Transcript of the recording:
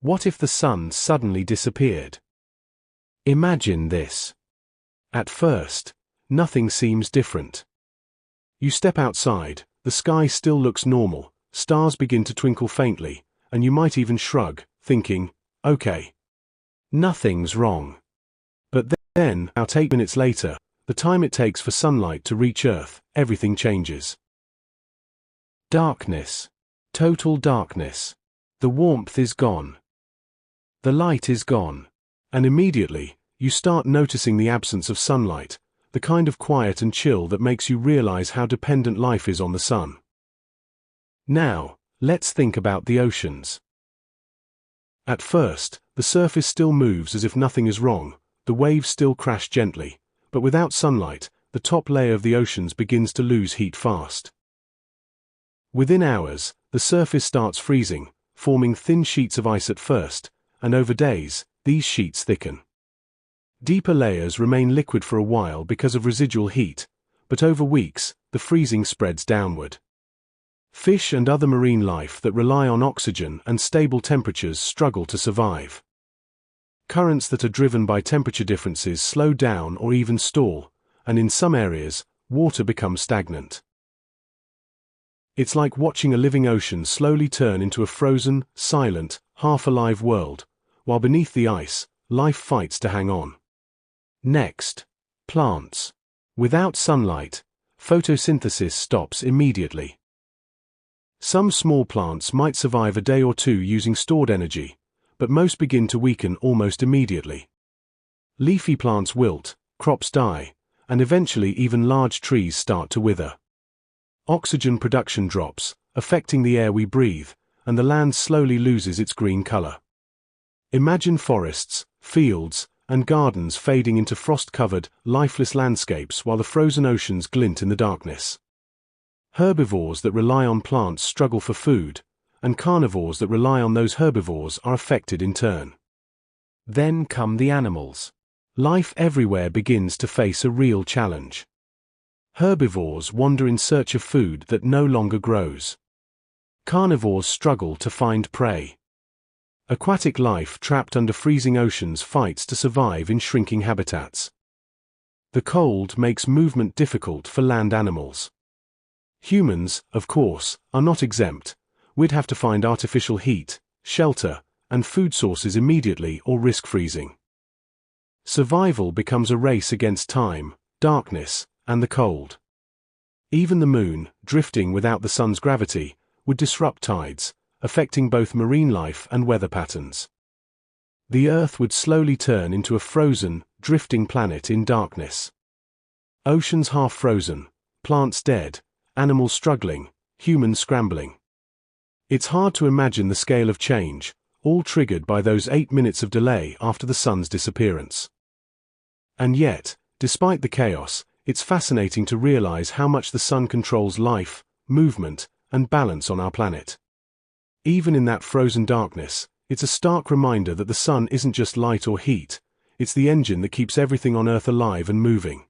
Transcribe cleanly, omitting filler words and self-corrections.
What if the sun suddenly disappeared? Imagine this. At first, nothing seems different. You step outside, the sky still looks normal, stars begin to twinkle faintly, and you might even shrug, thinking, okay, nothing's wrong. But then, about 8 minutes later, the time it takes for sunlight to reach Earth, everything changes. Darkness. Total darkness. The warmth is gone. The light is gone. And immediately, you start noticing the absence of sunlight, the kind of quiet and chill that makes you realize how dependent life is on the sun. Now, let's think about the oceans. At first, the surface still moves as if nothing is wrong, the waves still crash gently, but without sunlight, the top layer of the oceans begins to lose heat fast. Within hours, the surface starts freezing, forming thin sheets of ice at first, and over days, these sheets thicken. Deeper layers remain liquid for a while because of residual heat, but over weeks, the freezing spreads downward. Fish and other marine life that rely on oxygen and stable temperatures struggle to survive. Currents that are driven by temperature differences slow down or even stall, and in some areas, water becomes stagnant. It's like watching a living ocean slowly turn into a frozen, silent, half-alive world, while beneath the ice, life fights to hang on. Next, plants. Without sunlight, photosynthesis stops immediately. Some small plants might survive a day or two using stored energy, but most begin to weaken almost immediately. Leafy plants wilt, crops die, and eventually even large trees start to wither. Oxygen production drops, affecting the air we breathe, and the land slowly loses its green color. Imagine forests, fields, and gardens fading into frost-covered, lifeless landscapes while the frozen oceans glint in the darkness. Herbivores that rely on plants struggle for food, and carnivores that rely on those herbivores are affected in turn. Then come the animals. Life everywhere begins to face a real challenge. Herbivores wander in search of food that no longer grows. Carnivores struggle to find prey. Aquatic life trapped under freezing oceans fights to survive in shrinking habitats. The cold makes movement difficult for land animals. Humans, of course, are not exempt. We'd have to find artificial heat, shelter, and food sources immediately or risk freezing. Survival becomes a race against time, darkness, and the cold. Even the moon, drifting without the sun's gravity, would disrupt tides, affecting both marine life and weather patterns. The Earth would slowly turn into a frozen, drifting planet in darkness. Oceans half frozen, plants dead, animals struggling, humans scrambling. It's hard to imagine the scale of change, all triggered by those 8 minutes of delay after the sun's disappearance. And yet, despite the chaos, it's fascinating to realize how much the sun controls life, movement, and balance on our planet. Even in that frozen darkness, it's a stark reminder that the sun isn't just light or heat, it's the engine that keeps everything on Earth alive and moving.